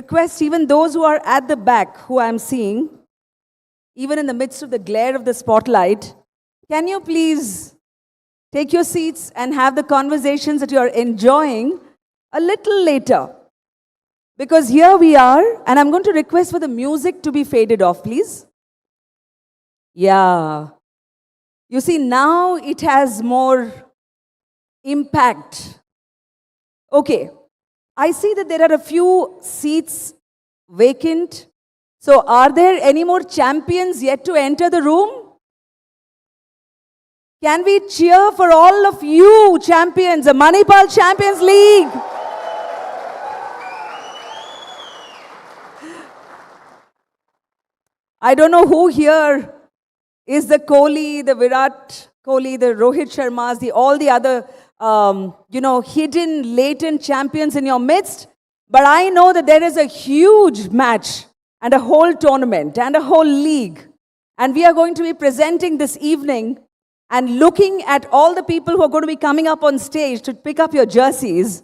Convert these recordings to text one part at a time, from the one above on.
request even those who are at the back, who I'm seeing, even in the midst of the glare of the spotlight, can you please take your seats and have the conversations that you're enjoying a little later? Because here we are, and I'm going to request for the music to be faded off, please. Yeah. You see, now it has more impact. Okay. I see that there are a few seats vacant. So are there any more champions yet to enter the room? Can we cheer for all of you champions, the Manipal Champions League? I don't know who here is the Kohli, the Virat Kohli, the Rohit Sharmas, all the other hidden, latent champions in your midst. But I know that there is a huge match and a whole tournament and a whole league. And we are going to be presenting this evening and looking at all the people who are going to be coming up on stage to pick up your jerseys.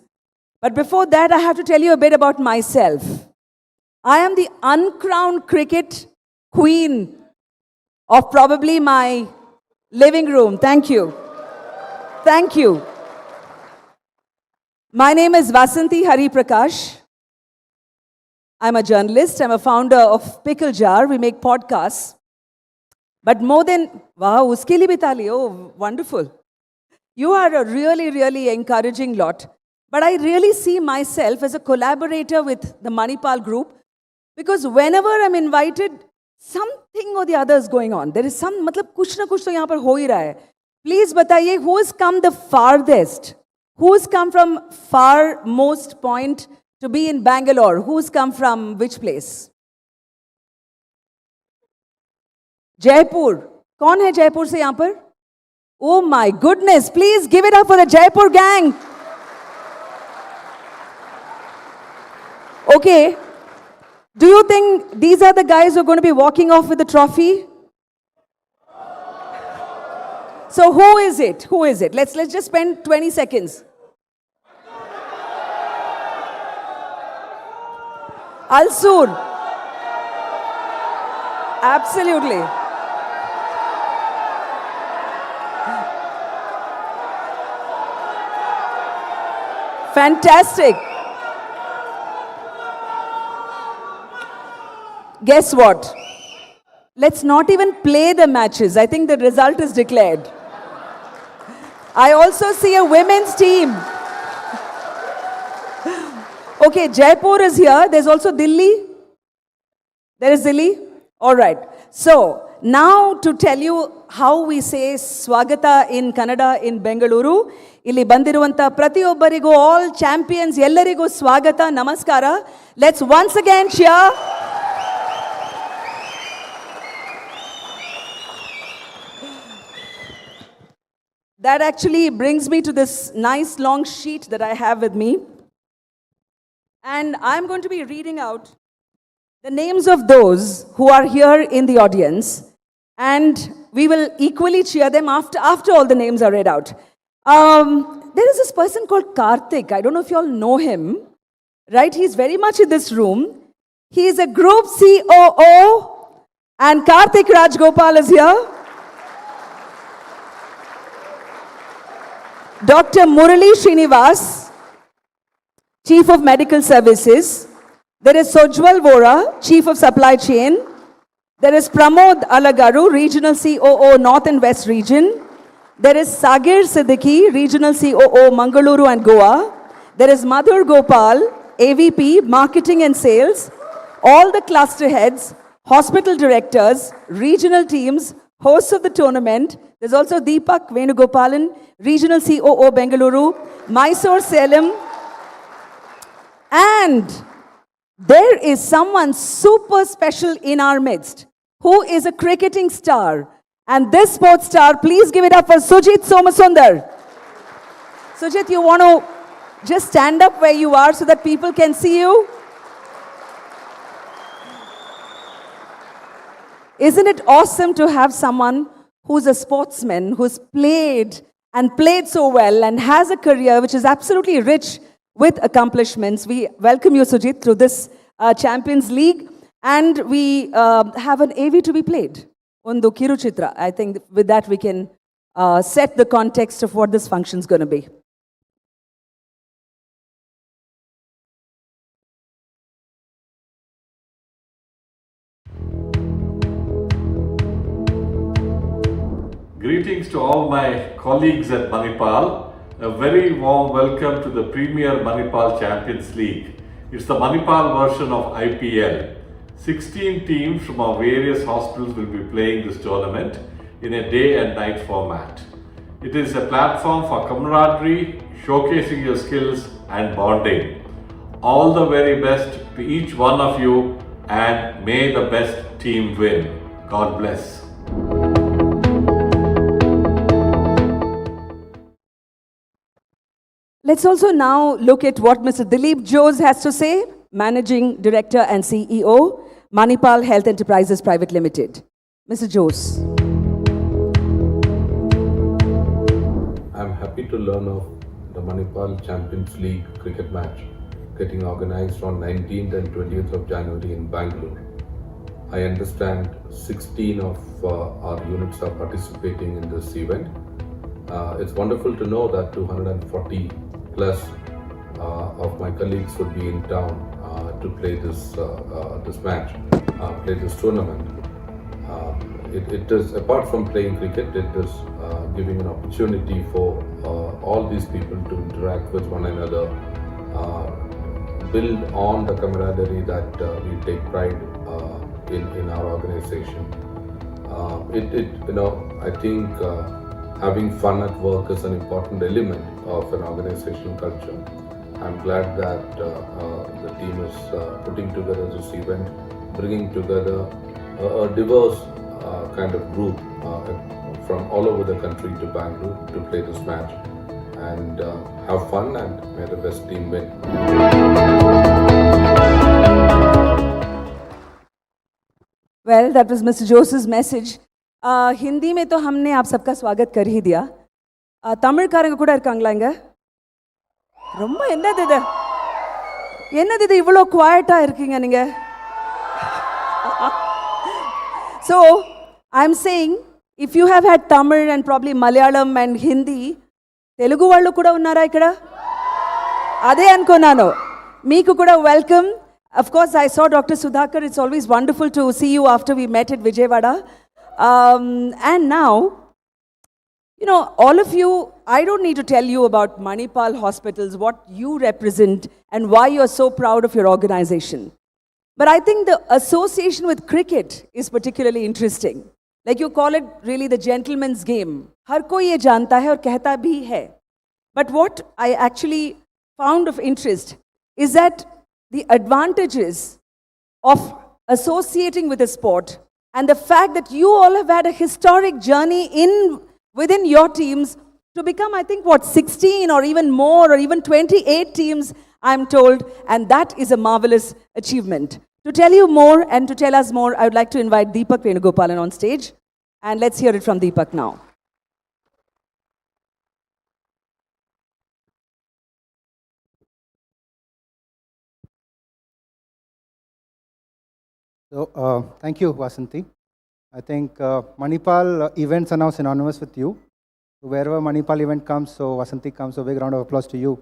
But before that, I have to tell you a bit about myself. I am the uncrowned cricket queen of probably my living room. Thank you. Thank you. My name is Vasanthi Hari Prakash. I'm a journalist. I'm a founder of Pickle Jar. We make podcasts. But more than, wow, uske liye bhi taali. Oh, wonderful. You are a really, really encouraging lot. But I really see myself as a collaborator with the Manipal group, because whenever I'm invited, something or the other is going on. There is some, matlab kuch na kuch to yahan par ho hi raha hai. Please bataiye, who has come the farthest? Who has come from far most point to be in Bangalore? Who has come from which place? Jaipur. Kaun hai Jaipur se yahan par? Oh my goodness, please give it up for the Jaipur gang. Okay. Do you think these are the guys who are going to be walking off with the trophy? So who is it? Who is it? Let's just spend 20 seconds. Al-Sur. Absolutely. Fantastic. Guess what? Let's not even play the matches. I think the result is declared. I also see a women's team. Okay, Jaipur is here. There's also Delhi. There is Delhi. All right. So, now to tell you how we say Swagata in Kannada in Bengaluru, ಇಲ್ಲಿ ಬಂದಿರುವಂತ ಪ್ರತಿಯೊಬ್ಬರಿಗೂ all champions ಎಲ್ಲರಿಗೂ ಸ್ವಾಗತ ನಮಸ್ಕಾರ. Let's once again cheer. That actually brings me to this nice long sheet that I have with me. And I'm going to be reading out the names of those who are here in the audience. And we will equally cheer them after all the names are read out. There is this person called Karthik. I don't know if you all know him. Right? He's very much in this room. He is a group COO. And Karthik Rajgopal is here. Dr. Murali Srinivas, Chief of Medical Services. There is Sojwal Vora, Chief of Supply Chain. There is Pramod Alagaru, Regional COO, North and West Region. There is Sagir Siddiqui, Regional COO, Mangaluru and Goa. There is Madhur Gopal, AVP, Marketing and Sales. All the cluster heads, hospital directors, regional teams, hosts of the tournament. There's also Deepak Venugopalan, Regional COO, Bengaluru, Mysore Salem. And there is someone super special in our midst who is a cricketing star. And this sports star, please give it up for Sujit Somasundar. Sujit, you want to just stand up where you are so that people can see you? Isn't it awesome to have someone who's a sportsman, who's played and played so well and has a career which is absolutely rich with accomplishments? We welcome you, Sujit, through this Champions League, and we have an AV to be played. Undu Kiruchitra. I think with that we can set the context of what this function is going to be. Greetings to all my colleagues at Manipal. A very warm welcome to the Premier Manipal Champions League. It's the Manipal version of IPL. 16 teams from our various hospitals will be playing this tournament in a day and night format. It is a platform for camaraderie, showcasing your skills and bonding. All the very best to each one of you, and may the best team win. God bless. Let's also now look at what Mr. Dilip Jose has to say, Managing Director and CEO, Manipal Health Enterprises Private Limited. Mr. Jose. I'm happy to learn of the Manipal Champions League cricket match getting organized on 19th and 20th of January in Bangalore. I understand 16 of our units are participating in this event. It's wonderful to know that 240 plus of my colleagues would be in town to play this match, play this tournament. It is, apart from playing cricket, it is giving an opportunity for all these people to interact with one another, build on the camaraderie that we take pride in our organization. I think having fun at work is an important element of an organizational culture. I'm glad that the team is putting together this event, bringing together a diverse kind of group from all over the country to Bangalore to play this match and have fun, and may the best team win. Well, that was Mr. Jose's message. Hindi में तो हमने आप सबका स्वागत कर ही दिया. தமிழ்காரங்க கூட இருக்காங்களா இங்க? ரொம்ப என்னது இது இவ்வளோ குவாய்ட்டா இருக்கீங்க நீங்க? So, I'm saying, if you have had Tamil and probably Malayalam and Hindi, Telugu వాళ్ళు కూడా ఉన్నారా ఇక్కడ? అదే అనుకున్నాను. మీకు కూడా welcome. Of course, I saw Dr. Sudhakar. It's always wonderful to see you after we met at Vijayawada. And now, you know, all of you, I don't need to tell you about Manipal hospitals, what you represent, and why you're so proud of your organization. But I think the association with cricket is particularly interesting. Like you call it really the gentleman's game. हर कोई ये जानता है और कहता भी है. But what I actually found of interest is that the advantages of associating with a sport and the fact that you all have had a historic journey within your teams to become, I think, 16 or even more, or even 28 teams, I'm told, and that is a marvelous achievement. To tell you more and to tell us more, I would like to invite Deepak Venugopalan on stage, and let's hear it from Deepak now. So, thank you, Vasanthi. I think Manipal events are now synonymous with you. So wherever Manipal event comes, so Vasanthi comes, so big round of applause to you.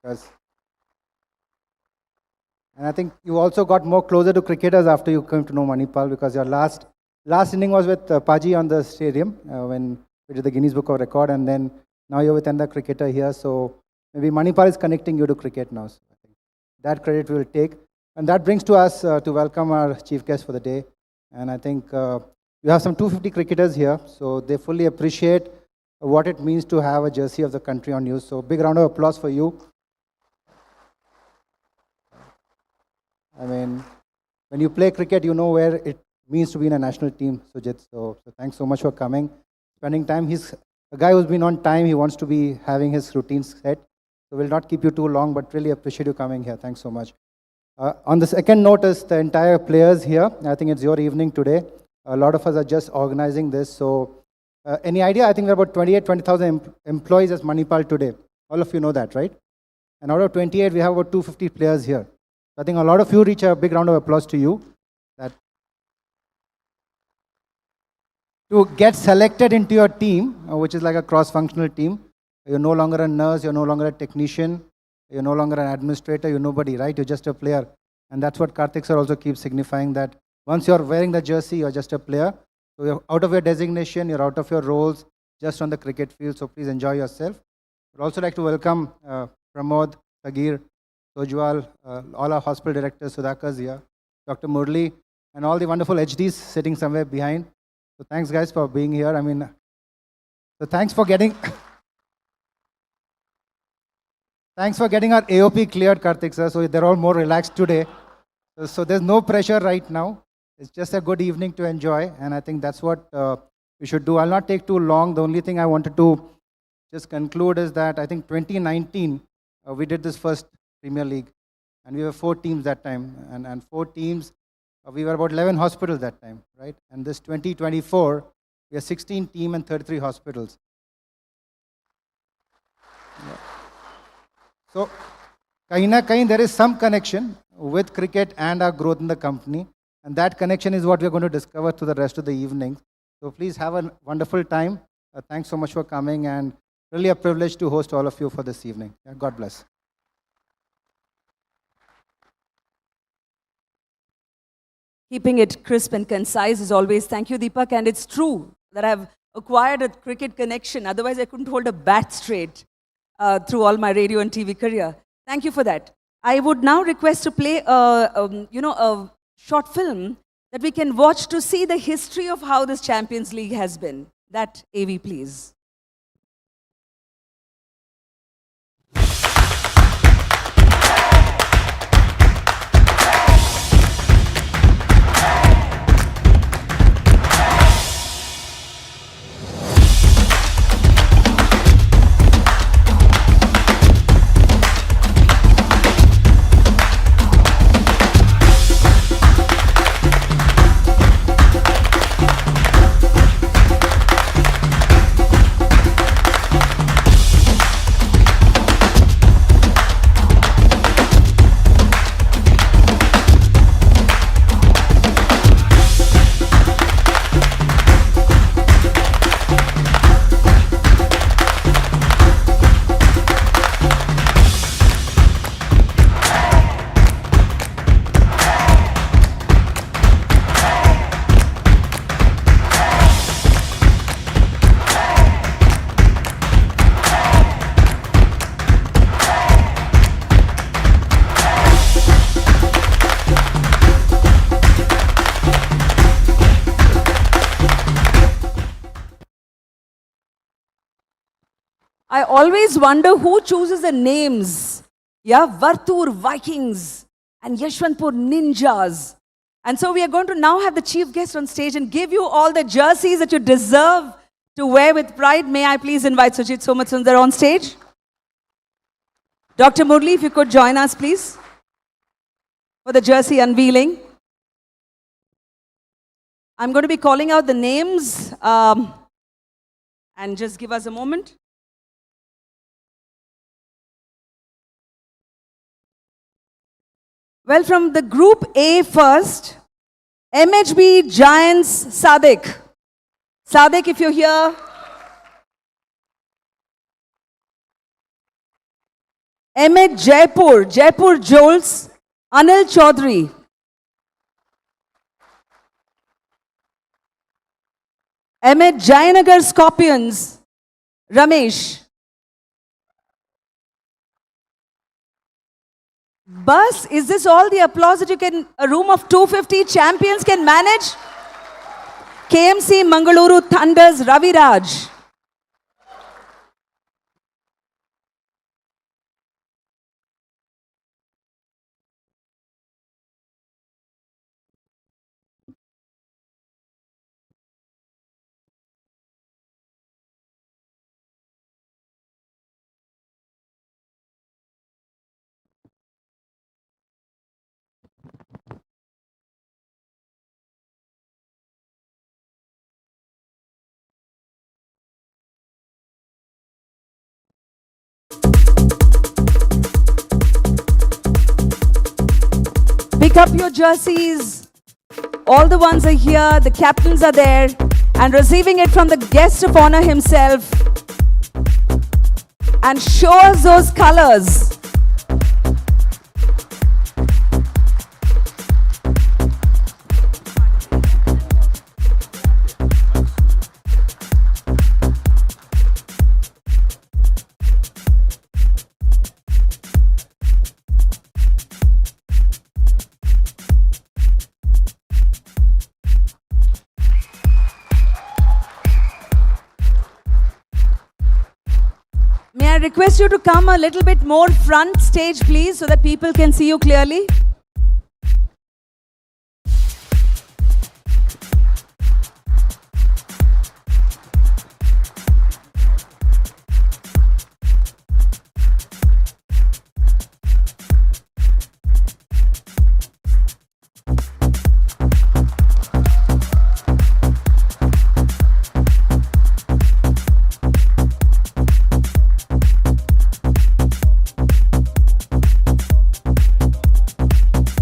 And I think you also got more closer to cricketers after you came to know Manipal, because your last inning was with Paji on the stadium when we did the Guinness Book of Record, and then now you're with another cricketer here. So maybe Manipal is connecting you to cricket now. So I think that credit we will take. And that brings to us to welcome our chief guest for the day. And I think you have some 250 cricketers here, so they fully appreciate what it means to have a jersey of the country on you. So big round of applause for you. I mean, when you play cricket, you know where it means to be in a national team, Sujit. So thanks so much for coming, spending time. He's a guy who's been on time. He wants to be having his routines set. So we'll not keep you too long, but really appreciate you coming here. Thanks so much. On the second note is the entire players here. I think it's your evening today. A lot of us are just organizing this. So any idea? I think there are about 20,000 employees as Manipal today. All of you know that, right? And out of 28, we have about 250 players here. I think a lot of you reach a big round of applause to you. That to get selected into your team, which is like a cross-functional team. You're no longer a nurse, you're no longer a technician, you're no longer an administrator, you're nobody, right? You're just a player. And that's what Karthik sir also keeps signifying, that once you're wearing the jersey, you're just a player. So you're out of your designation, you're out of your roles, just on the cricket field. So please enjoy yourself. I'd also like to welcome Pramod, Sagir, Tojwal, all our hospital directors, Sudhakar's here, Dr. Murli, and all the wonderful HDs sitting somewhere behind. So thanks, guys, for being here. I mean, so thanks for getting thanks for getting our AOP cleared, Karthik sir. So they're all more relaxed today. So there's no pressure right now. It's just a good evening to enjoy, and I think that's what we should do. I'll not take too long. The only thing I wanted to just conclude is that I think 2019 we did this first Premier League, and we were 4 teams that time, and 4 teams. We were about 11 hospitals that time, right? And this 2024, we are 16 team and 33 hospitals. Yeah. So, kahin na kahin, there is some connection with cricket and our growth in the company. And that connection is what we're going to discover through the rest of the evening. So please have a wonderful time. Thanks so much for coming, and really a privilege to host all of you for this evening. Yeah, God bless. Keeping it crisp and concise as always. Thank you, Deepak. And it's true that I've acquired a cricket connection. Otherwise, I couldn't hold a bat straight through all my radio and TV career. Thank you for that. I would now request to play a short film that we can watch to see the history of how this Champions League has been. That AV, please. I always wonder who chooses the names. Yeah, Vartur Vikings and Yashwantpur Ninjas. And so we are going to now have the chief guest on stage and give you all the jerseys that you deserve to wear with pride. May I please invite Sujit Somatsundar on stage? Dr. Murli, if you could join us, please, for the jersey unveiling. I'm going to be calling out the names and just give us a moment. Well, from the Group A first, MHB Giants Sadik. Sadik, if you're here. MH Jaipur, Jaipur Jolts, Anil Chaudhary. MH Jayanagar Scorpions, Ramesh. Bus, is this all the applause that a room of 250 champions can manage? KMC Mangaluru Thunders, Ravi Raj. Lift up your jerseys. All the ones are here, the captains are there, and receiving it from the guest of honor himself. And show us those colors. May I request you to come a little bit more front stage, please, so that people can see you clearly?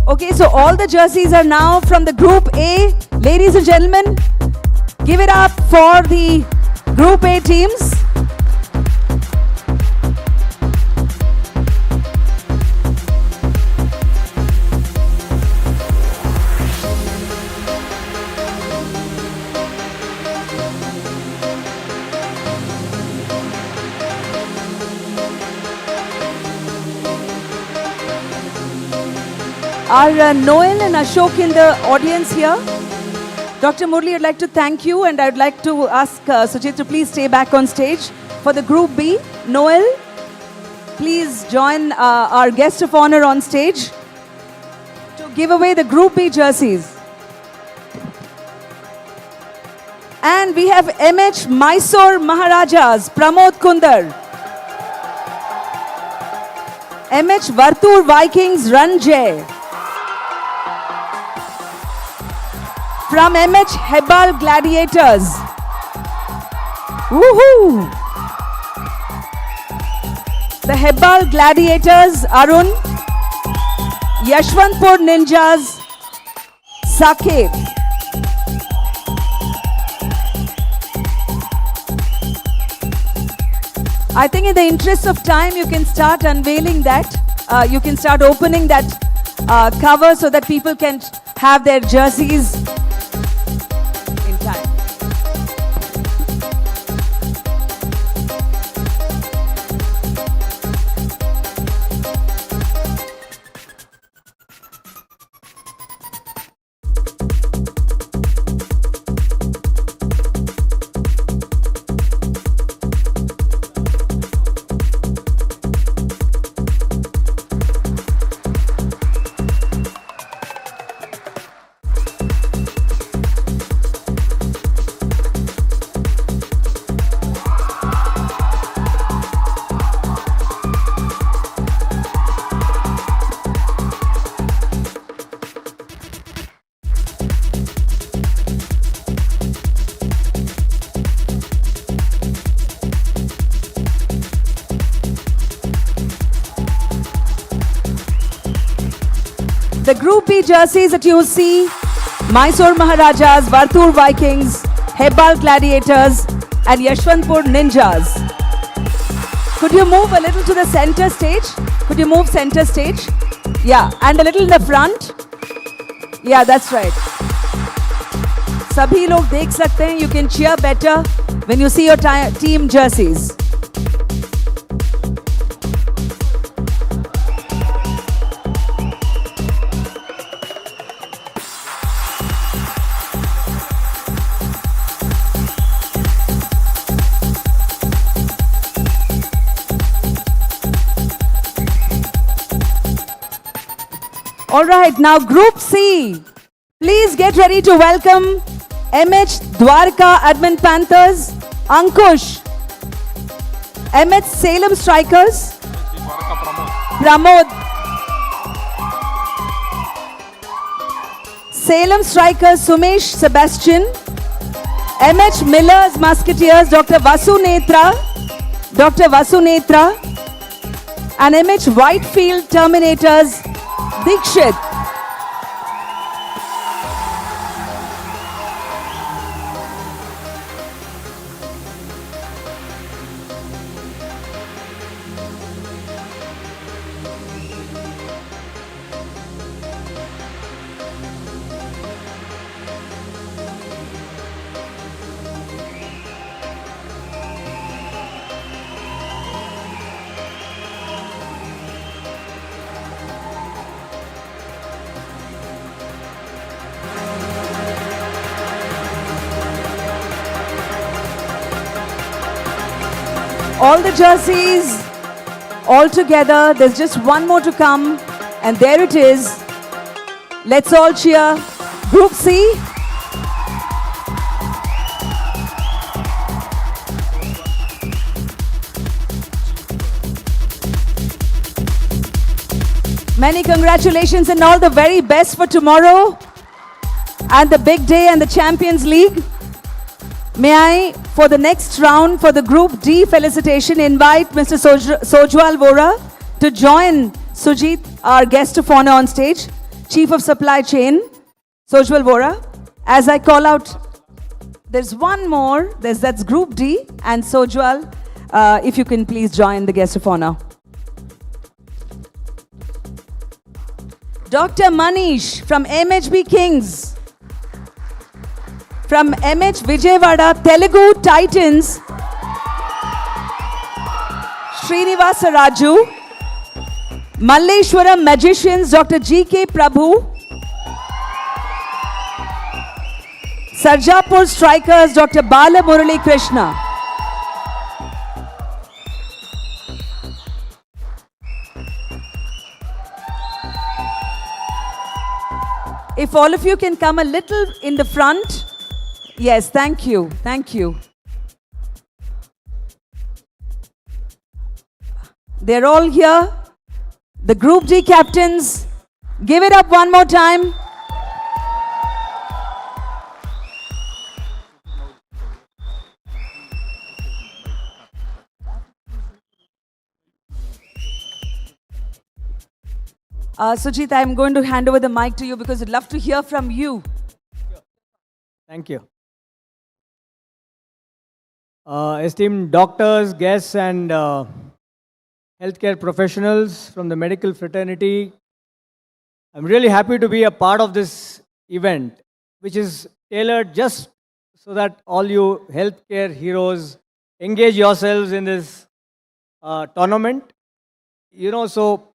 Okay, so all the jerseys are now from the Group A. Ladies and gentlemen, give it up for the Group A teams. Are Noel and Ashok in the audience here? Dr. Murli, I'd like to thank you, and I'd like to ask Sujit to please stay back on stage. For the Group B, Noel, please join our guest of honor on stage to give away the Group B jerseys. And we have MH Mysore Maharajas, Pramod Kundar. MH Vartur Vikings, Ranjay. From MH Hebal Gladiators. Woohoo! The Hebal Gladiators, Arun. Yashwantpur Ninjas, Sakib. I think in the interest of time, you can start unveiling that. You can start opening that cover so that people can have their jerseys in time. The Group B jerseys that you see, Mysore Maharajas, Vartur Vikings, Hebal Gladiators, and Yashwantpur Ninjas. Could you move a little to the center stage? Could you move center stage? Yeah, and a little in the front. Yeah, that's right. Sabhi log dekh sakte hain. You can cheer better when you see your team jerseys. All right, now Group C. Please get ready to welcome MH Dwarka Admin Panthers, Ankush. MH Salem Strikers, Pramod. Salem Strikers, Sumesh Sebastian. MH Millers Musketeers, Dr. Vasu Netra. And MH Whitefield Terminators, Dikshit. All the jerseys, all together. There's just one more to come. And there it is. Let's all cheer. Group C. Many congratulations and all the very best for tomorrow and the big day and the Champions League. May I, for the next round, for the Group D felicitation, invite Mr. Sojwal Vora to join Sujit, our guest of honor on stage, Chief of Supply Chain, Sojwal Vora. As I call out, there's one more, that's Group D, and Sojwal, if you can please join the guest of honor. Dr. Manish from MHB Kings. From MH Vijayawada Telugu Titans, Srinivasa Raju. Malleshwaram Magicians, Dr. G.K. Prabhu. Sarjapur Strikers, Dr. Bala Murali Krishna. If all of you can come a little in the front. Yes, thank you. Thank you. They're all here. The Group D captains. Give it up one more time. Sujit, I'm going to hand over the mic to you because I'd love to hear from you. Thank you. Esteemed doctors, guests, and healthcare professionals from the medical fraternity, I'm really happy to be a part of this event, which is tailored just so that all you healthcare heroes engage yourselves in this tournament. You know, so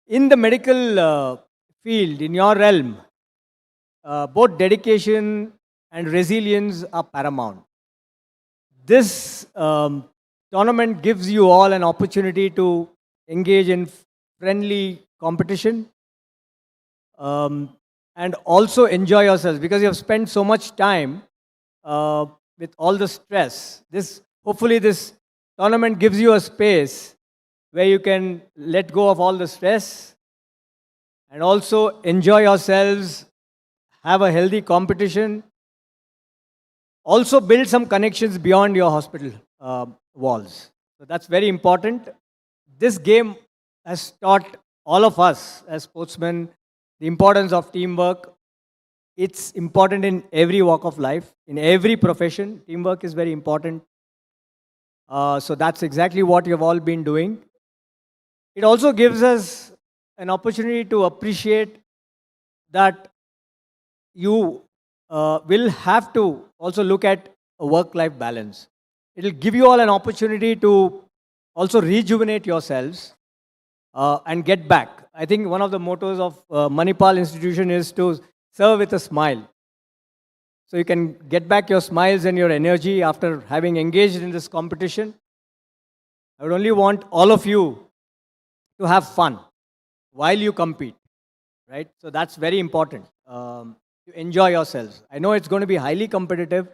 in the medical field, in your realm, both dedication and resilience are paramount. This tournament gives you all an opportunity to engage in friendly competition and also enjoy yourselves because you have spent so much time with all the stress. Hopefully this tournament gives you a space where you can let go of all the stress and also enjoy yourselves, have a healthy competition, also build some connections beyond your hospital walls. So that's very important. This game has taught all of us as sportsmen the importance of teamwork. It's important in every walk of life, in every profession. Teamwork is very important. So that's exactly what you've all been doing. It also gives us an opportunity to appreciate that you will have to also look at a work-life balance. It will give you all an opportunity to also rejuvenate yourselves and get back. I think one of the mottos of Manipal institution is to serve with a smile. So you can get back your smiles and your energy after having engaged in this competition. I would only want all of you to have fun while you compete, right? So that's very important. To enjoy yourselves. I know it's going to be highly competitive.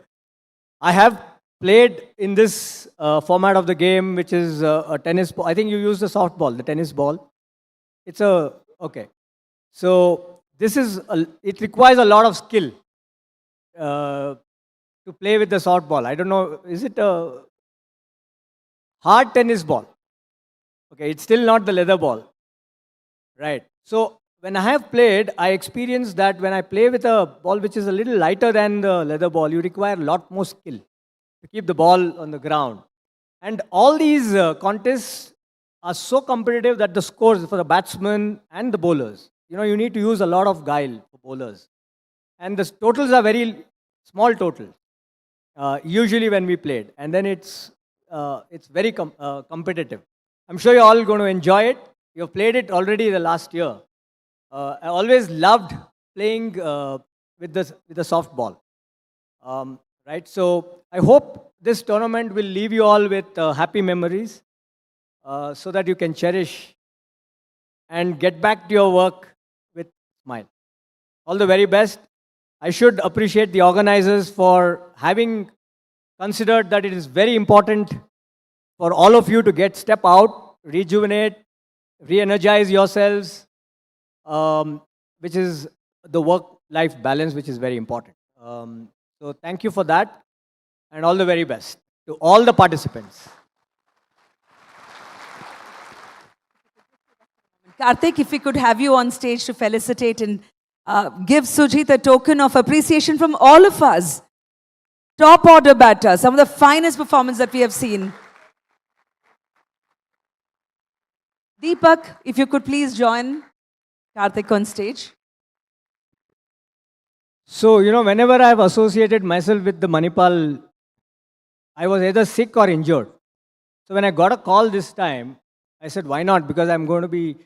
I have played in this format of the game, which is a tennis ball. I think you use the softball, the tennis ball. It's okay. So this is, it requires a lot of skill to play with the softball. I don't know, is it a hard tennis ball? Okay, it's still not the leather ball. Right. So when I have played, I experienced that when I play with a ball which is a little lighter than the leather ball, you require a lot more skill to keep the ball on the ground. And all these contests are so competitive that the scores for the batsmen and the bowlers, you need to use a lot of guile for bowlers. And the totals are very small totals, usually when we played. And then it's very competitive. I'm sure you're all going to enjoy it. You've played it already the last year. I always loved playing with the softball. right? So I hope this tournament will leave you all with happy memories so that you can cherish and get back to your work with smile. All the very best. I should appreciate the organizers for having considered that it is very important for all of you to step out, rejuvenate, re-energize yourselves, which is the work-life balance, which is very important. So thank you for that, and all the very best to all the participants. Karthik, if we could have you on stage to felicitate and give Sujit a token of appreciation from all of us. Top order batter, some of the finest performance that we have seen. Deepak, if you could please join Karthik on stage. So, whenever I have associated myself with the Manipal, I was either sick or injured. So when I got a call this time, I said, why not? Because I'm going to be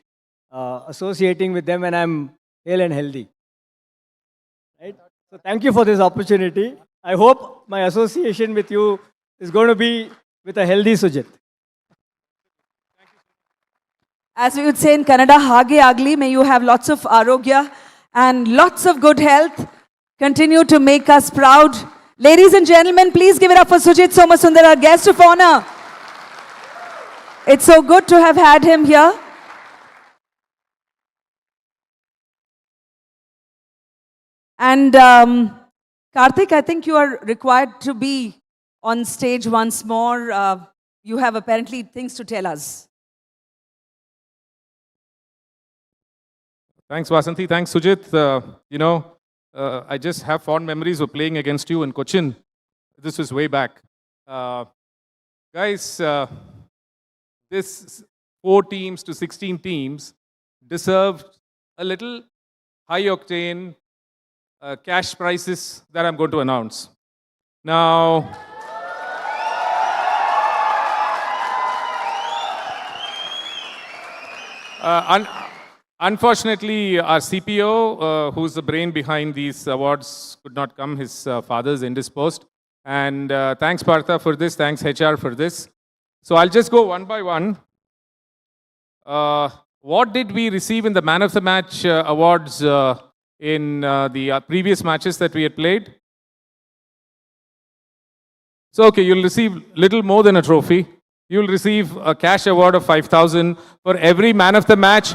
associating with them when I'm hale and healthy. Right? So thank you for this opportunity. I hope my association with you is going to be with a healthy Sujit. As we would say in Kannada, Hage Agli, may you have lots of arogya and lots of good health. Continue to make us proud. Ladies and gentlemen, please give it up for Sujit Somasundar, our guest of honor. It's so good to have had him here. And Karthik, I think you are required to be on stage once more. You have apparently things to tell us. Thanks, Vasanthi. Thanks, Sujit. I just have fond memories of playing against you in Cochin. This was way back. Guys, this 4 teams to 16 teams deserved a little high-octane cash prizes that I'm going to announce. Now, unfortunately, our CPO, who's the brain behind these awards, could not come. His father's indisposed. And thanks, Partha, for this. Thanks, HR, for this. So I'll just go one by one. What did we receive in the Man of the Match awards in the previous matches that we had played? So, okay, you'll receive little more than a trophy. You'll receive a cash award of 5,000 for every Man of the Match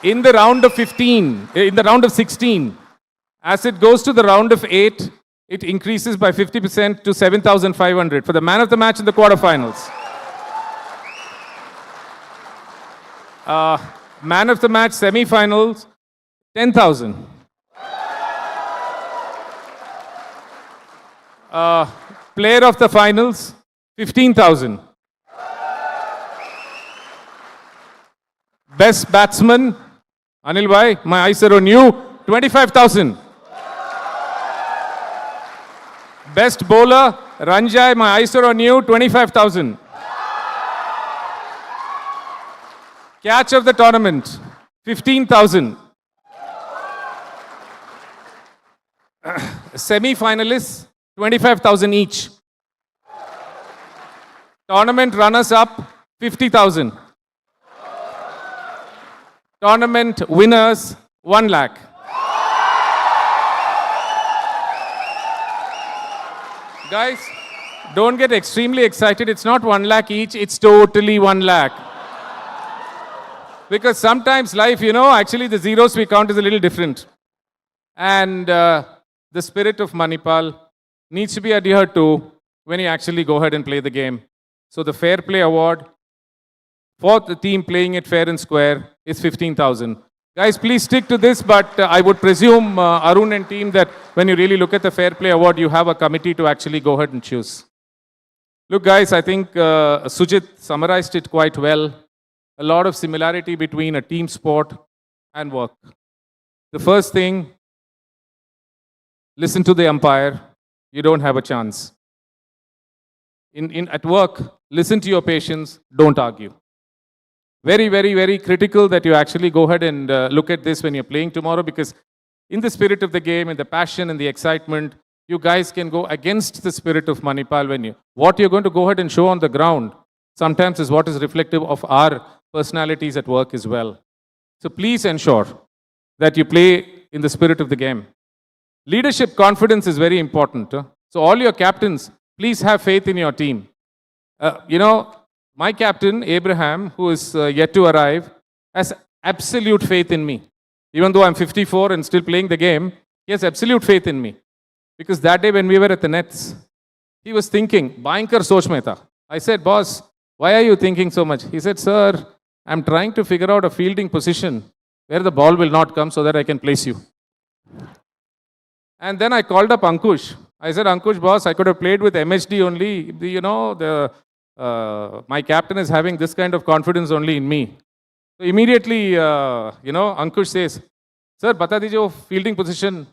in the round of 15, in the round of 16. As it goes to the round of 8, it increases by 50% to 7,500 for the Man of the Match in the quarterfinals. Man of the Match semi-finals, 10,000. Player of the finals, 15,000. Best batsman, Anil bhai, my eyes are on you, 25,000. Best bowler, Ranjay, my eyes are on you, 25,000. Catch of the tournament, 15,000. Semi-finalists, 25,000 each. Tournament runners-up, 50,000. Tournament winners, 1 lakh. Guys, don't get extremely excited. It's not 1 lakh each, it's totally 1 lakh. Because sometimes life, actually the zeros we count is a little different. And the spirit of Manipal needs to be adhered to when you actually go ahead and play the game. So the Fair Play Award for the team playing it fair and square is 15,000. Guys, please stick to this, but I would presume, Arun and team, that when you really look at the Fair Play Award, you have a committee to actually go ahead and choose. Look, guys, I think Sujit summarized it quite well. A lot of similarity between a team sport and work. The first thing, listen to the umpire. You don't have a chance. At work, listen to your patients. Don't argue. Very, very, very critical that you actually go ahead and look at this when you're playing tomorrow, because in the spirit of the game, in the passion and the excitement, you guys can go against the spirit of Manipal when what you're going to go ahead and show on the ground sometimes is what is reflective of our personalities at work as well. So please ensure that you play in the spirit of the game. Leadership confidence is very important. So all your captains, please have faith in your team. My captain, Abraham, who is yet to arrive, has absolute faith in me. Even though I'm 54 and still playing the game, he has absolute faith in me. Because that day when we were at the nets, he was thinking, Bhayankar soch mein tha. I said, boss, why are you thinking so much? He said, sir, I'm trying to figure out a fielding position where the ball will not come so that I can place you. And then I called up Ankush. I said, Ankush, boss, I could have played with MHD only. My captain is having this kind of confidence only in me. So immediately, Ankush says, sir, bata dijiye wo fielding position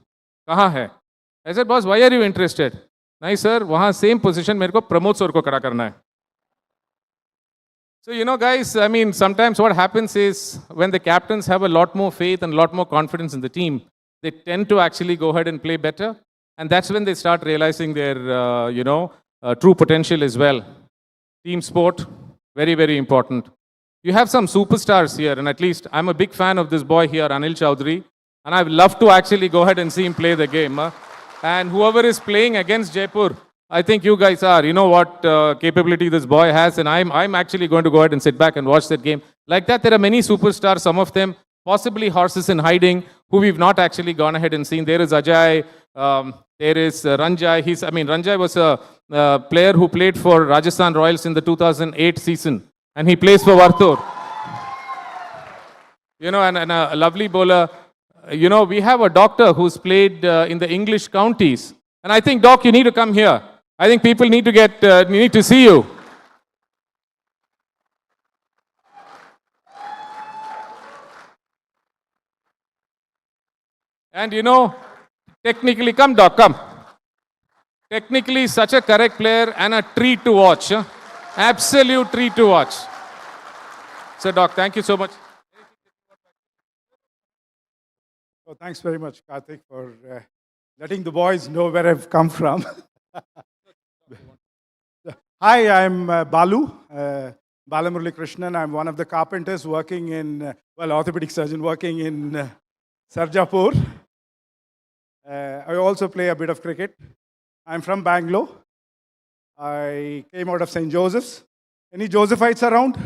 kahan hai? I said, boss, why are you interested? Nahi, sir, wahan same position mere ko Pramod sir ko khada karna hai. So, guys, I mean, sometimes what happens is when the captains have a lot more faith and a lot more confidence in the team, they tend to actually go ahead and play better. And that's when they start realizing their, true potential as well. Team sport, very, very important. You have some superstars here, and at least I'm a big fan of this boy here, Anil Chowdhury. And I'd love to actually go ahead and see him play the game. And whoever is playing against Jaipur, I think you guys are. You know what capability this boy has, and I'm actually going to go ahead and sit back and watch that game. Like that, there are many superstars, some of them possibly horses in hiding, who we've not actually gone ahead and seen. There is Ajay, there is Ranjay. Ranjay was a player who played for Rajasthan Royals in the 2008 season, and he plays for Vartur. And a lovely bowler. We have a doctor who's played in the English counties. And I think, Doc, you need to come here. I think people need to see you. And technically, come, Doc, come. Technically, such a correct player and a treat to watch. Absolute treat to watch. So, Doc, thank you so much. Oh, thanks very much, Karthik, for letting the boys know where I've come from. Hi, I'm Balu, Balamurali Krishnan. I'm one of the carpenters working in, orthopedic surgeon working in Sarjapur. I also play a bit of cricket. I'm from Bangalore. I came out of St. Joseph's. Any Josephites around?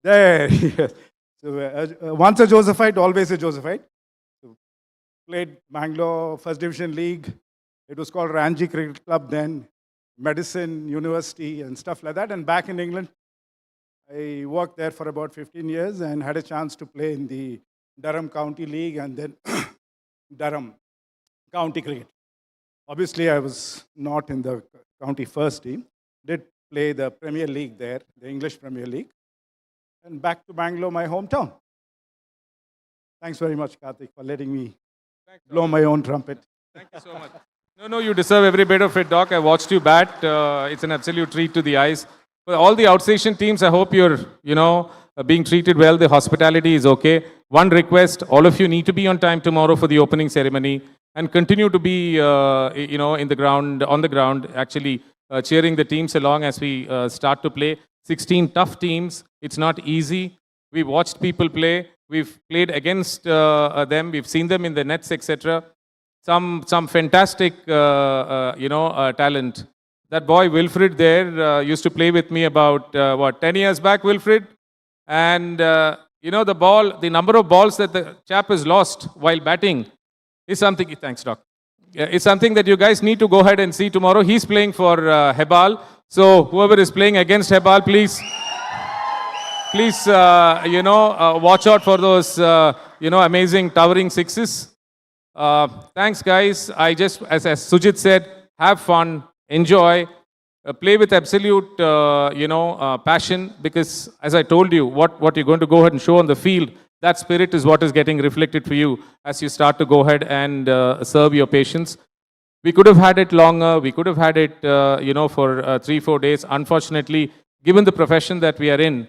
There, yes. So, once a Josephite, always a Josephite. Played Bangalore First Division League. It was called Ranji Cricket Club then, Medicine, University and stuff like that. And back in England, I worked there for about 15 years and had a chance to play in the Durham County League and then Durham County Cricket. Obviously, I was not in the county first team. Did play the Premier League there, the English Premier League. And back to Bangalore, my hometown. Thanks very much, Karthik, for letting me blow my own trumpet. Thank you so much. No, you deserve every bit of it, Doc. I watched you bat. It's an absolute treat to the eyes. For all the outstation teams, I hope you're, being treated well. The hospitality is okay. One request, all of you need to be on time tomorrow for the opening ceremony and continue to be, on the ground, actually cheering the teams along as we start to play. 16 tough teams. It's not easy. We watched people play. We've played against them. We've seen them in the nets, etc. Some fantastic, talent. That boy Wilfred there used to play with me about 10 years back, Wilfred. And the number of balls that the chap has lost while batting is something. Thanks, Doc. It's something that you guys need to go ahead and see tomorrow. He's playing for Hebal. So whoever is playing against Hebal, please, watch out for those, amazing towering sixes. Thanks, guys. As Sujit said, have fun, enjoy, play with absolute, passion. Because as I told you, what you're going to go ahead and show on the field, that spirit is what is getting reflected for you as you start to go ahead and serve your patients. We could have had it longer. We could have had it, for 3-4 days. Unfortunately, given the profession that we are in,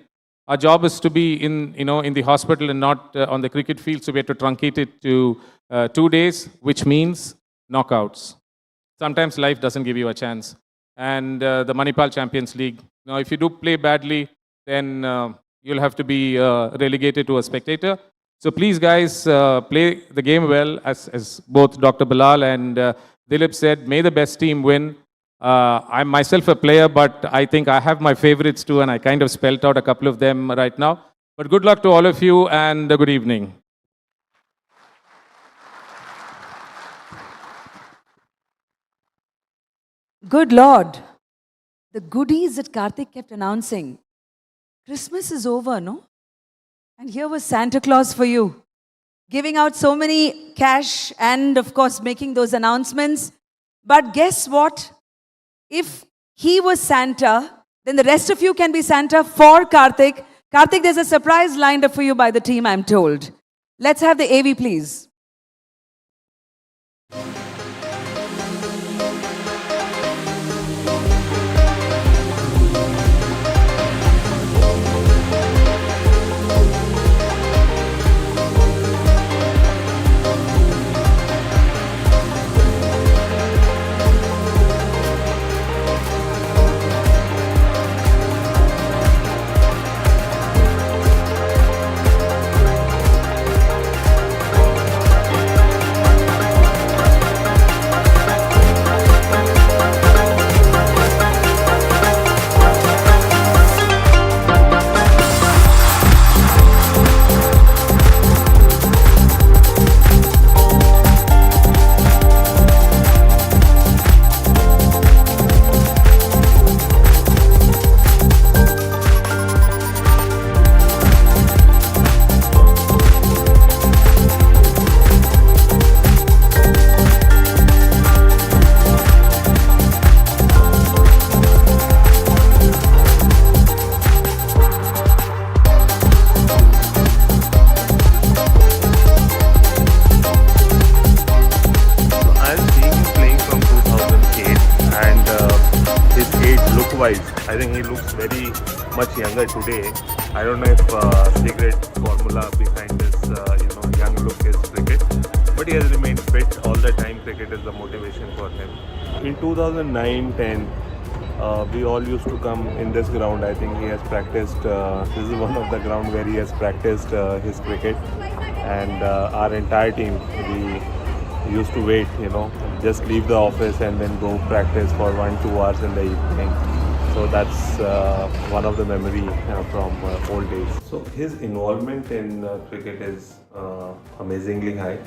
our job is to be in the hospital and not on the cricket field. So we had to truncate it to 2 days, which means knockouts. Sometimes life doesn't give you a chance. And the Manipal Champions League, now if you do play badly, then you'll have to be relegated to a spectator. So please, guys, play the game well, as both Dr. Bilal and Dilip said. May the best team win. I'm myself a player, but I think I have my favorites too, and I kind of spelt out a couple of them right now. But good luck to all of you, and good evening. Good Lord. The goodies that Karthik kept announcing. Christmas is over, no? And here was Santa Claus for you. Giving out so many cash and, of course, making those announcements. But guess what? If he was Santa, then the rest of you can be Santa for Karthik. Karthik, there's a surprise lined up for you by the team, I'm told. Let's have the AV, please. wise. I think he looks very much younger today. I don't know if secret formula behind this young look is cricket, but he has remained fit all the time. Cricket is the motivation for him. In 2009-10, we all used to come in this ground. I think he has practiced. This is one of the ground where he has practiced his cricket, and our entire team, we used to wait, just leave the office and then go practice for 1-2 hours in the evening. So that's one of the memory from old days. So his involvement in cricket is amazingly high.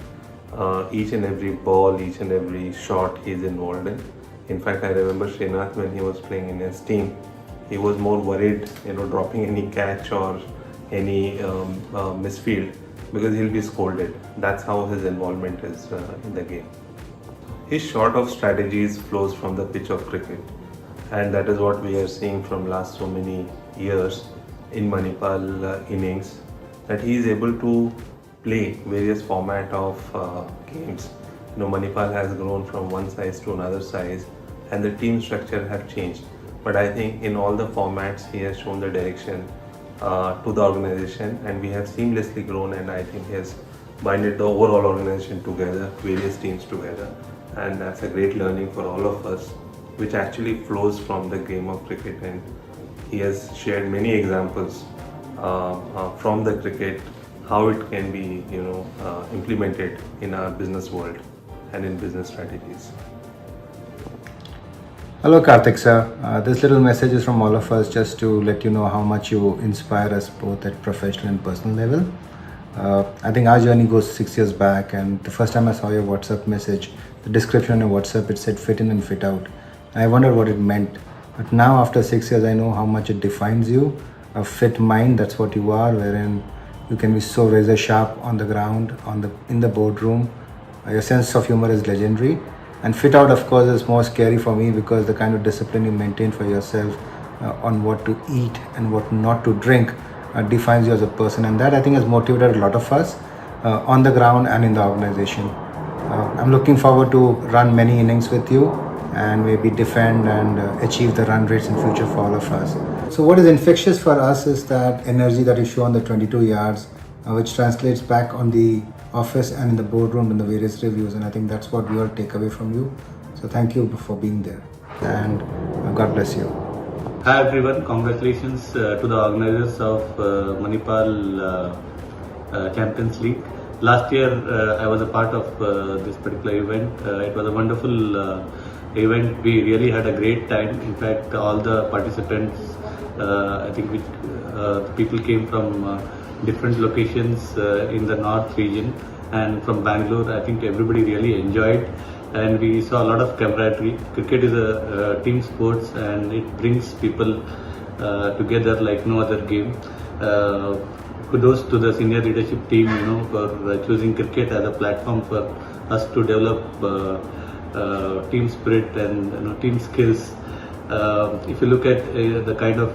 Each and every ball, each and every shot he is involved in. In fact, I remember Srinath when he was playing in his team, he was more worried, dropping any catch or any misfield, because he'll be scolded. That's how his involvement is in the game. His short of strategies flows from the pitch of cricket, and that is what we are seeing from last so many years in Manipal innings, that he is able to play various format of games. Manipal has grown from one size to another size, and the team structure have changed. But I think in all the formats he has shown the direction to the organization, and we have seamlessly grown, and I think he has binded the overall organization together, various teams together, and that's a great learning for all of us, which actually flows from the game of cricket. And he has shared many examples from the cricket, how it can be implemented in our business world and in business strategies. Hello Karthik sir, this little message is from all of us just to let you know how much you inspire us both at professional and personal level. I think our journey goes 6 years back, and the first time I saw your WhatsApp message, the description on your WhatsApp, it said fit in and fit out. I wondered what it meant, but now after 6 years I know how much it defines you. A fit mind, that's what you are, wherein you can be so razor sharp on the ground, in the boardroom. Your sense of humor is legendary. And fit out, of course, is more scary for me because the kind of discipline you maintain for yourself on what to eat and what not to drink defines you as a person. And that, I think, has motivated a lot of us on the ground and in the organization. I'm looking forward to run many innings with you and maybe defend and achieve the run rates in future for all of us. So what is infectious for us is that energy that you show on the 22 yards, which translates back on the office and in the boardroom in the various reviews, and I think that's what we all take away from you. So thank you for being there, and God bless you. Hi everyone, congratulations to the organizers of Manipal Champions League. Last year I was a part of this particular event. It was a wonderful event. We really had a great time. In fact, all the participants, I think people came from different locations in the north region and from Bangalore. I think everybody really enjoyed, and we saw a lot of camaraderie. Cricket is a team sports, and it brings people together like no other game. Kudos to the senior leadership team, for choosing cricket as a platform for us to develop team spirit and team skills. If you look at the kind of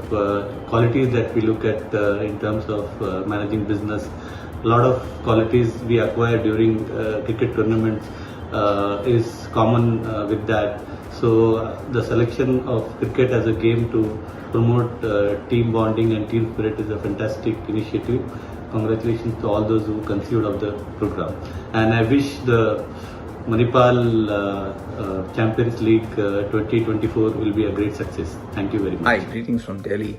qualities that we look at in terms of managing business, a lot of qualities we acquire during cricket tournaments is common with that. So the selection of cricket as a game to promote team bonding and team spirit is a fantastic initiative. Congratulations to all those who conceived of the program. And I wish the Manipal Champions League 2024 will be a great success. Thank you very much. Hi, greetings from Delhi.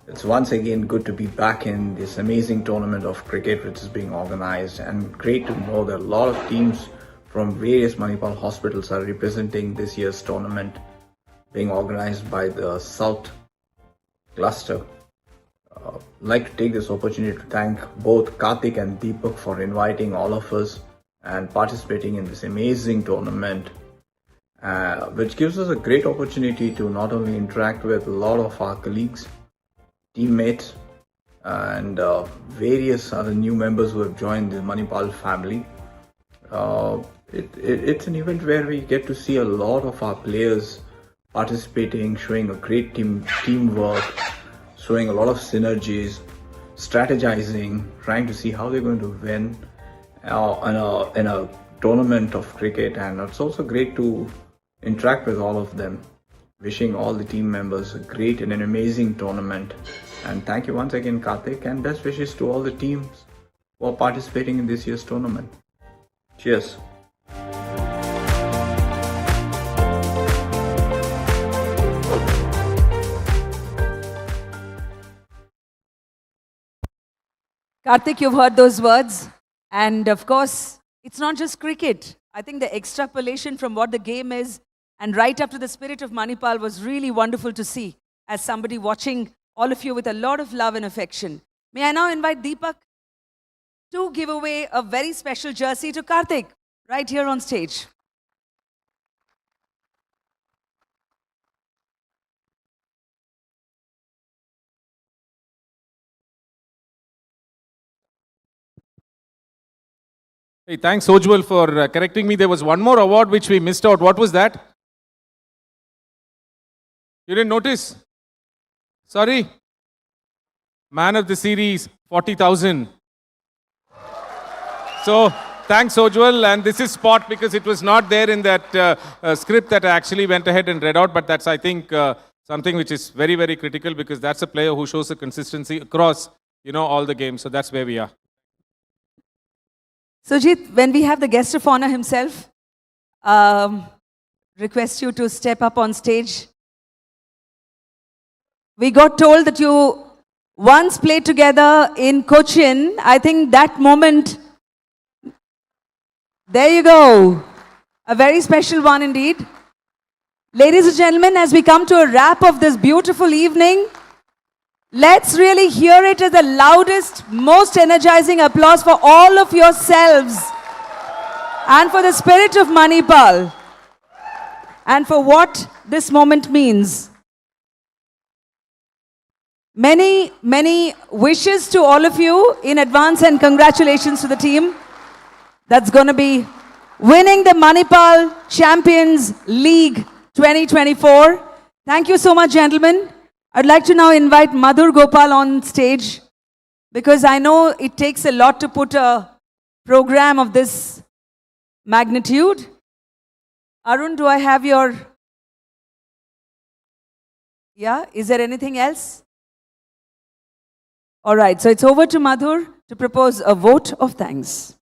It's once again good to be back in this amazing tournament of cricket which is being organized, and great to know that a lot of teams from various Manipal hospitals are representing this year's tournament being organized by the South Cluster. I'd like to take this opportunity to thank both Karthik and Deepak for inviting all of us and participating in this amazing tournament, which gives us a great opportunity to not only interact with a lot of our colleagues, teammates, and various other new members who have joined the Manipal family. It's an event where we get to see a lot of our players participating, showing a great teamwork, showing a lot of synergies, strategizing, trying to see how they're going to win in a tournament of cricket. And it's also great to interact with all of them. Wishing all the team members a great and an amazing tournament. And thank you once again, Karthik, and best wishes to all the teams who are participating in this year's tournament. Cheers. Karthik, you've heard those words. And of course, it's not just cricket. I think the extrapolation from what the game is and right up to the spirit of Manipal was really wonderful to see as somebody watching all of you with a lot of love and affection. May I now invite Deepak to give away a very special jersey to Karthik right here on stage. Hey, thanks, Ojwal, for correcting me. There was one more award which we missed out. What was that? You didn't notice? Sorry? Man of the series, 40,000. So, thanks, Ojwal. And this is spot because it was not there in that script that I actually went ahead and read out. But that's, I think, something which is very, very critical because that's a player who shows a consistency across, all the games. So that's where we are. Sujit, when we have the guest of honor himself, request you to step up on stage. We got told that you once played together in Cochin. I think that moment, there you go. A very special one indeed. Ladies and gentlemen, as we come to a wrap of this beautiful evening, let's really hear it as the loudest, most energizing applause for all of yourselves and for the spirit of Manipal and for what this moment means. Many, many wishes to all of you in advance and congratulations to the team that's going to be winning the Manipal Champions League 2024. Thank you so much, gentlemen. I'd like to now invite Madhur Gopal on stage because I know it takes a lot to put a program of this magnitude. Arun, do I have your... Yeah, is there anything else? All right, so it's over to Madhur to propose a vote of thanks.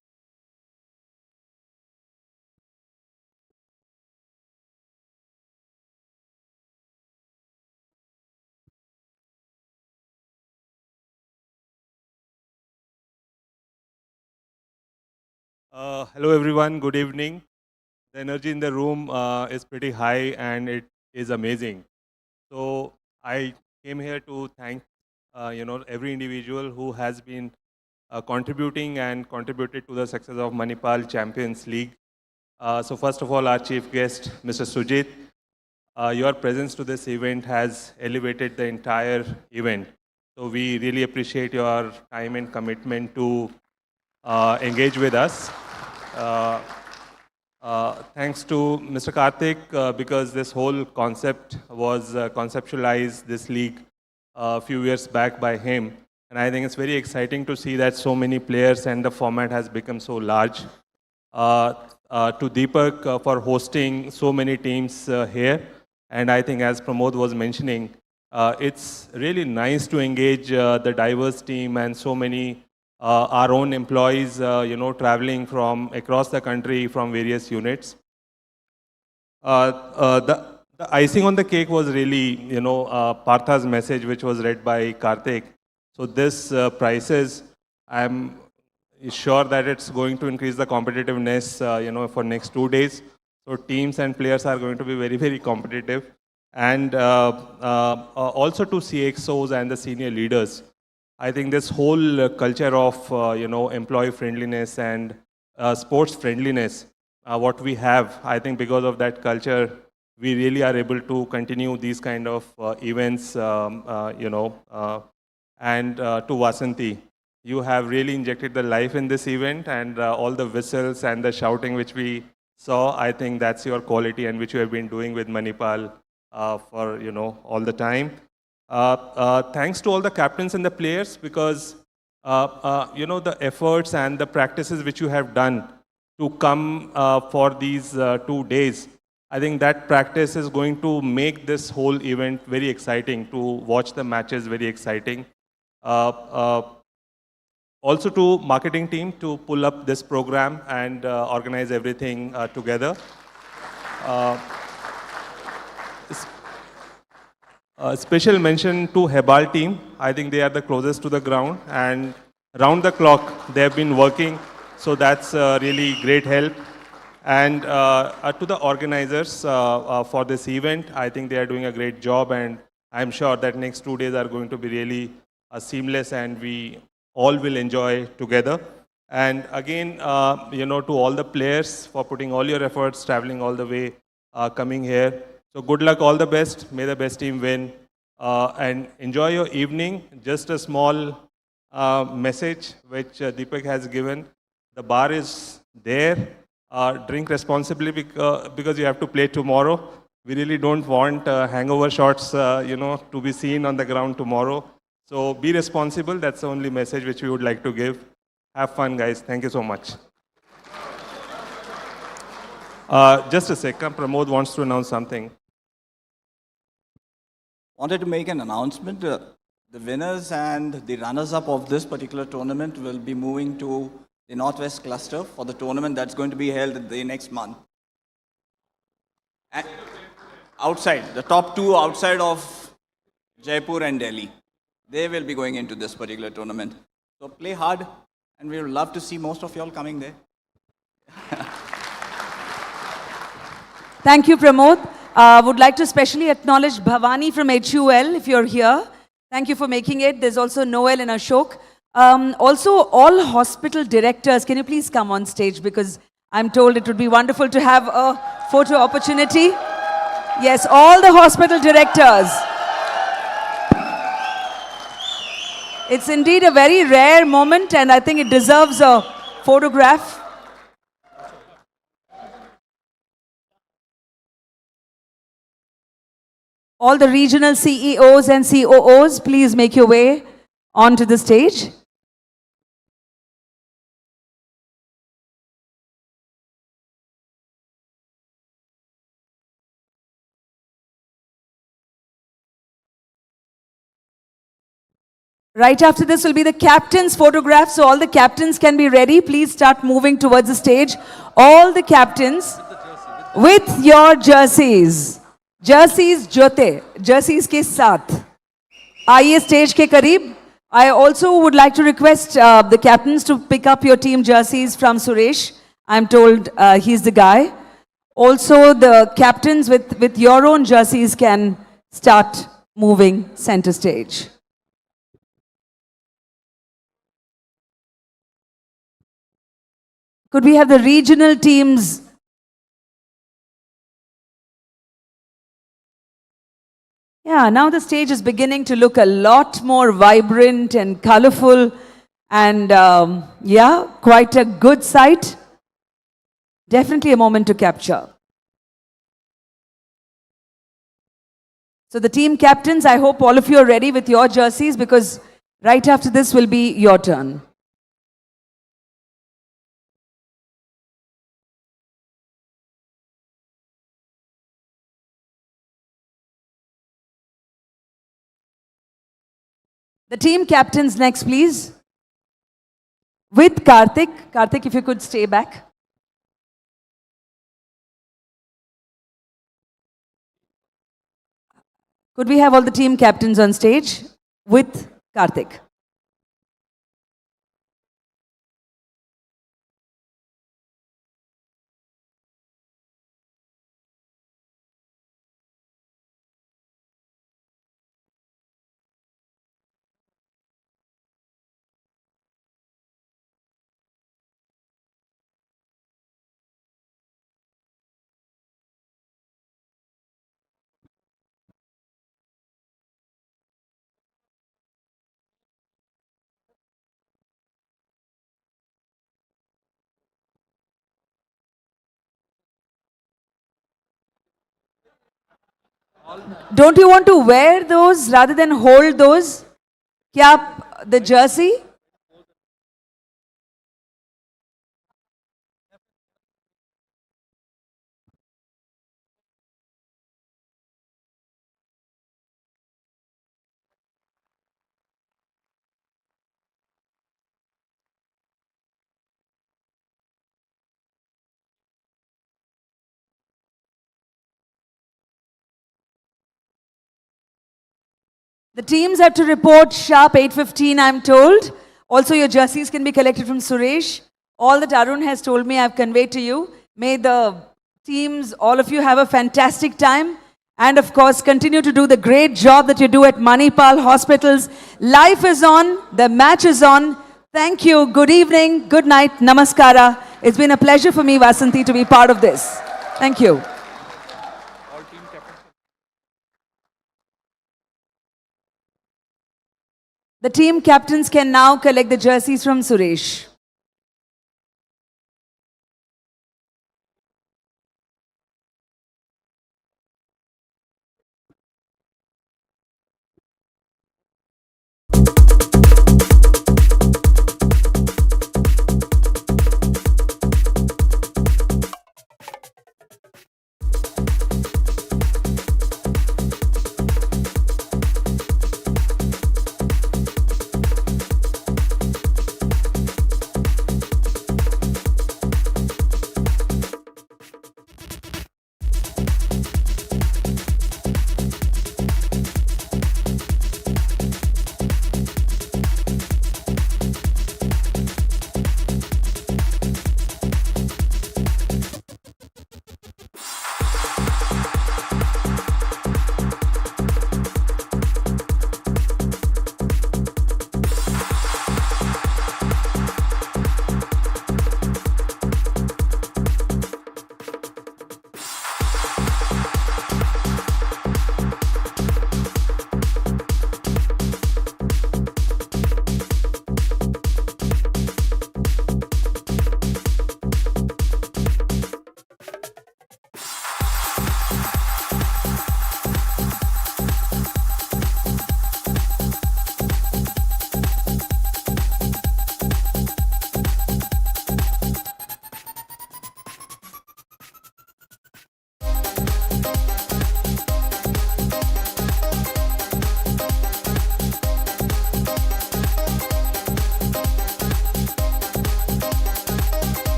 Hello everyone, good evening. The energy in the room is pretty high and it is amazing. So I came here to thank every individual who has been contributing and contributed to the success of Manipal Champions League. So first of all, our chief guest, Mr. Sujit, your presence to this event has elevated the entire event. So we really appreciate your time and commitment to engage with us. Thanks to Mr. Karthik because this whole concept was conceptualized, this league, a few years back by him. And I think it's very exciting to see that so many players and the format has become so large. To Deepak for hosting so many teams here. And I think as Pramod was mentioning, it's really nice to engage the diverse team and so many our own employees, traveling from across the country from various units. The icing on the cake was really, Partha's message, which was read by Karthik. So this prices, I'm sure that it's going to increase the competitiveness, for next 2 days. So teams and players are going to be very, very competitive. And also to CXOs and the senior leaders. I think this whole culture of, employee friendliness and sports friendliness, what we have, I think because of that culture, we really are able to continue these kind of events, and to Vasanti, you have really injected the life in this event and all the whistles and the shouting which we saw, I think that's your quality and which you have been doing with Manipal for, all the time. Thanks to all the captains and the players because, the efforts and the practices which you have done to come for these 2 days. I think that practice is going to make this whole event very exciting, to watch the matches very exciting. Also to marketing team to pull up this program and organize everything together. Special mention to Hebal team. I think they are the closest to the ground and round the clock they have been working. So that's really great help. And to the organizers for this event, I think they are doing a great job and I'm sure that next 2 days are going to be really seamless and we all will enjoy together. And again, to all the players for putting all your efforts, traveling all the way, coming here. So good luck, all the best. May the best team win. And enjoy your evening. Just a small message which Deepak has given. The bar is there. Drink responsibly because you have to play tomorrow. We really don't want hangover shots, to be seen on the ground tomorrow. So be responsible. That's the only message which we would like to give. Have fun, guys. Thank you so much. Just a second. Pramod wants to announce something. Wanted to make an announcement. The winners and the runners-up of this particular tournament will be moving to the Northwest Cluster for the tournament that's going to be held the next month. And outside, the top two outside of Jaipur and Delhi, they will be going into this particular tournament. So play hard, and we would love to see most of you all coming there. Thank you, Pramod. Would like to specially acknowledge Bhavani from HUL, if you're here. Thank you for making it. There's also Noel and Ashok. Also, all hospital directors, can you please come on stage because I'm told it would be wonderful to have a photo opportunity. Yes, all the hospital directors. It's indeed a very rare moment and I think it deserves a photograph. All the regional CEOs and COOs, please make your way onto the stage. Right after this will be the captain's photograph, so all the captains can be ready. Please start moving towards the stage. All the captains with your jerseys. Jerseys jote, jerseys ke saath. Aaiye stage ke kareeb. I also would like to request the captains to pick up your team jerseys from Suresh. I'm told he's the guy. Also, the captains with your own jerseys can start moving center stage. Could we have the regional teams? Yeah, now the stage is beginning to look a lot more vibrant and colorful, and yeah, quite a good sight. Definitely a moment to capture. So the team captains, I hope all of you are ready with your jerseys, because right after this will be your turn. The team captains next, please. With Karthik. Karthik, if you could stay back. Could we have all the team captains on stage with Karthik? Don't you want to wear those rather than hold those? Kya the jersey? The teams have to report sharp 8:15, I'm told. Also, your jerseys can be collected from Suresh. All that Arun has told me, I've conveyed to you. May the teams, all of you, have a fantastic time. And of course, continue to do the great job that you do at Manipal Hospitals. Life is on, the match is on. Thank you, good evening, good night, namaskara. It's been a pleasure for me, Vasanthi, to be part of this. Thank you. The team captains can now collect the jerseys from Suresh.